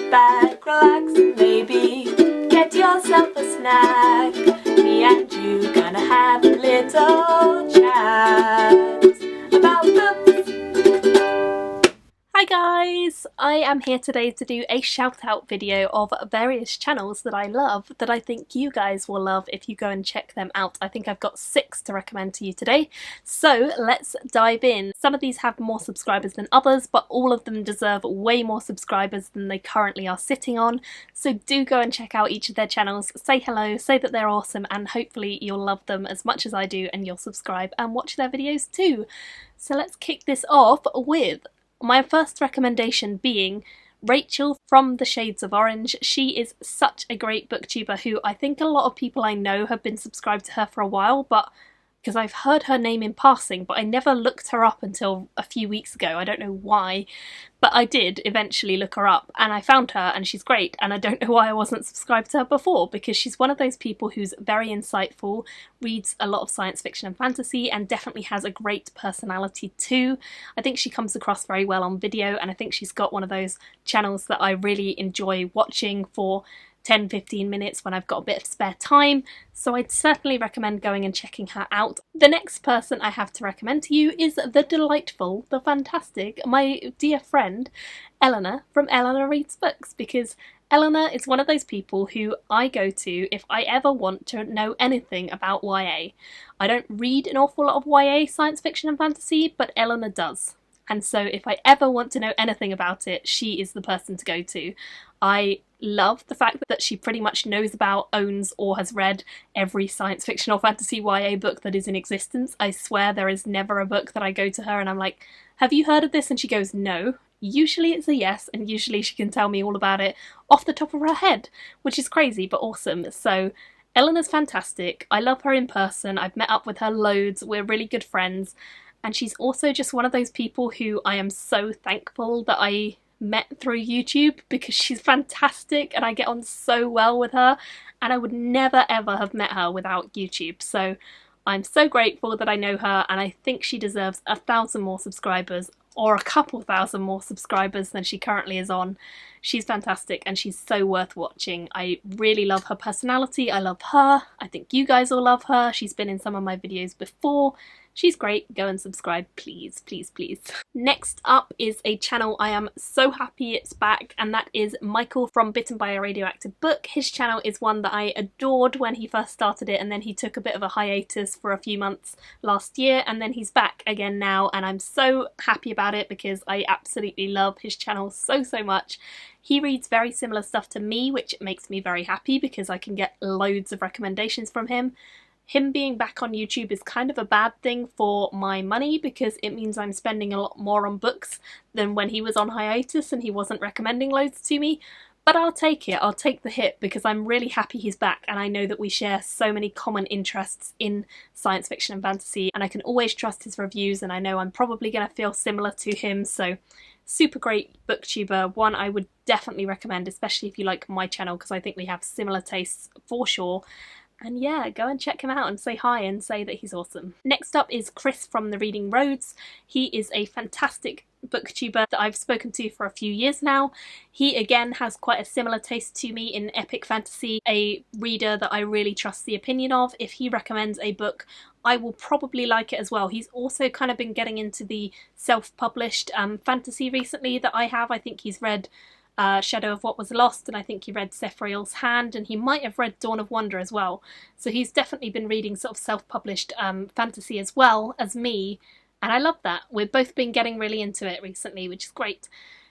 back, relax, and maybe get yourself a snack. Me and you gonna have a little chat about books. Hi guys! I am here today to do a shout out video of various channels that I love that I think you guys will love if you go and check them out. I think I've got 6 to recommend to you today, so let's dive in. Some of these have more subscribers than others, but all of them deserve way more subscribers than they currently are sitting on, so do go and check out each of their channels, say hello, say that they're awesome, and hopefully you'll love them as much as I do and you'll subscribe and watch their videos too. So let's kick this off with my first recommendation being Rachel from the Shades of Orange. She is such a great booktuber who I think a lot of people I know have been subscribed to her for a while, but because I've heard her name in passing, but I never looked her up until a few weeks ago. I don't know why, but I did eventually look her up and I found her and she's great, and I don't know why I wasn't subscribed to her before, because she's one of those people who's very insightful, reads a lot of science fiction and fantasy, and definitely has a great personality too. I think she comes across very well on video, and I think she's got one of those channels that I really enjoy watching for 10-15 minutes when I've got a bit of spare time, so I'd certainly recommend going and checking her out. The next person I have to recommend to you is the delightful, the fantastic, my dear friend Eleanor from Eleanor Reads Books, because Eleanor is one of those people who I go to if I ever want to know anything about YA. I don't read an awful lot of YA science fiction and fantasy, but Eleanor does. And so if I ever want to know anything about it, she is the person to go to. I love the fact that she pretty much knows about, owns, or has read every science fiction or fantasy YA book that is in existence. I swear there is never a book that I go to her and I'm like, have you heard of this? And she goes, no. Usually it's a yes, and usually she can tell me all about it off the top of her head, which is crazy but awesome. So Eleanor's fantastic. I love her in person. I've met up with her loads. We're really good friends. And she's also just one of those people who I am so thankful that I met through YouTube, because she's fantastic and I get on so well with her, and I would never ever have met her without YouTube. So I'm so grateful that I know her, and I think she deserves 1,000 more subscribers, or a couple thousand more subscribers than she currently is on. She's fantastic and she's so worth watching. I really love her personality. I love her. I think you guys will love her. She's been in some of my videos before. She's great. Go and subscribe, please, please, please. Next up is a channel I am so happy it's back, and that is Michael from Bitten by a Radioactive Book. His channel is one that I adored when he first started it, and then he took a bit of a hiatus for a few months last year, and then he's back again now, and I'm so happy about it because I absolutely love his channel so much. He reads very similar stuff to me, which makes me very happy because I can get loads of recommendations from him. Him being back on YouTube is kind of a bad thing for my money, because it means I'm spending a lot more on books than when he was on hiatus and he wasn't recommending loads to me. But I'll take it, I'll take the hit, because I'm really happy he's back and I know that we share so many common interests in science fiction and fantasy, and I can always trust his reviews, and I know I'm probably going to feel similar to him. So super great booktuber, one I would definitely recommend, especially if you like my channel, because I think we have similar tastes for sure. And yeah, go and check him out and say hi and say that he's awesome. Next up is Chris from The Reading Roads. He is a fantastic booktuber that I've spoken to for a few years now. He again has quite a similar taste to me in epic fantasy, a reader that I really trust the opinion of. If he recommends a book, I will probably like it as well. He's also kind of been getting into the self-published fantasy recently that I have. I think he's read Shadow of What Was Lost, and I think he read Sephiroth's Hand, and he might have read Dawn of Wonder as well. So he's definitely been reading sort of self-published fantasy as well as me, and I love that. We've both been getting really into it recently, which is great.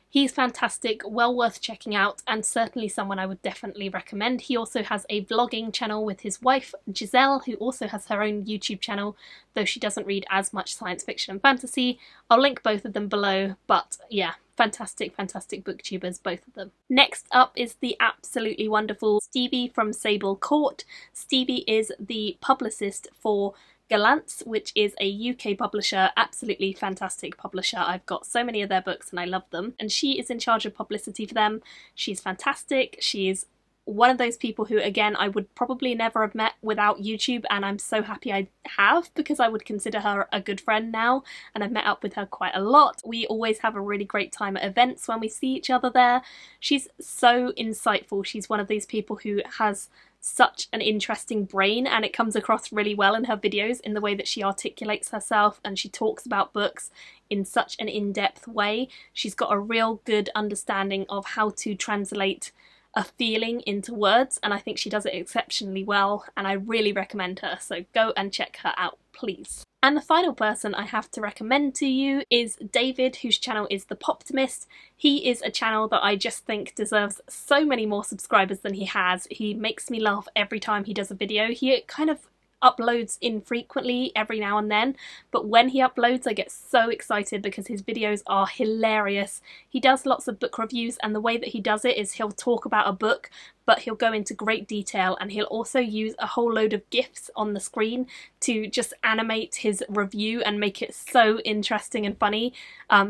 He's fantastic, well worth checking out, and certainly someone I would definitely recommend. He also has a vlogging channel with his wife, Giselle, who also has her own YouTube channel, though she doesn't read as much science fiction and fantasy. I'll link both of them below, but yeah, fantastic, fantastic booktubers, both of them. Next up is the absolutely wonderful Stevie from Sablecourt. Stevie is the publicist for Gallants, which is a UK publisher, absolutely fantastic publisher. I've got so many of their books and I love them, and she is in charge of publicity for them. She's fantastic. She's one of those people who, again, I would probably never have met without YouTube, and I'm so happy I have, because I would consider her a good friend now, and I've met up with her quite a lot. We always have a really great time at events when we see each other there. She's so insightful. She's one of these people who has such an interesting brain, and it comes across really well in her videos in the way that she articulates herself, and she talks about books in such an in-depth way. She's got a real good understanding of how to translate a feeling into words, and I think she does it exceptionally well, and I really recommend her, so go and check her out, please. And the final person I have to recommend to you is David, whose channel is The Poptimist. He is a channel that I just think deserves so many more subscribers than he has. He makes me laugh every time he does a video. He kind of uploads infrequently every now and then, but when he uploads I get so excited because his videos are hilarious. He does lots of book reviews, and the way that he does it is he'll talk about a book, but he'll go into great detail, and he'll also use a whole load of GIFs on the screen to just animate his review and make it so interesting and funny.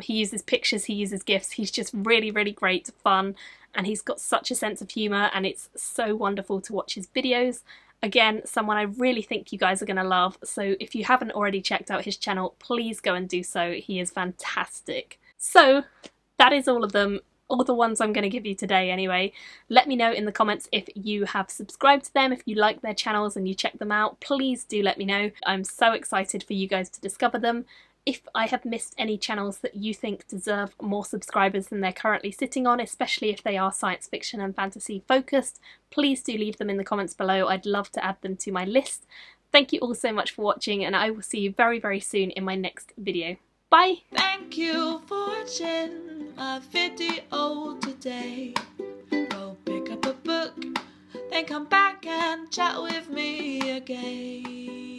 He uses pictures, he uses GIFs, he's just really, really great fun, and he's got such a sense of humour, and it's so wonderful to watch his videos. Again, someone I really think you guys are going to love, so if you haven't already checked out his channel, please go and do so. He is fantastic. So that is all of them, all the ones I'm going to give you today anyway. Let me know in the comments if you have subscribed to them, if you like their channels and you check them out. Please do let me know. I'm so excited for you guys to discover them. If I have missed any channels that you think deserve more subscribers than they're currently sitting on, especially if they are science fiction and fantasy focused, please do leave them in the comments below. I'd love to add them to my list. Thank you all so much for watching, and I will see you very, very soon in my next video. Bye! Thank you for watching my video today. Go pick up a book, then come back and chat with me again.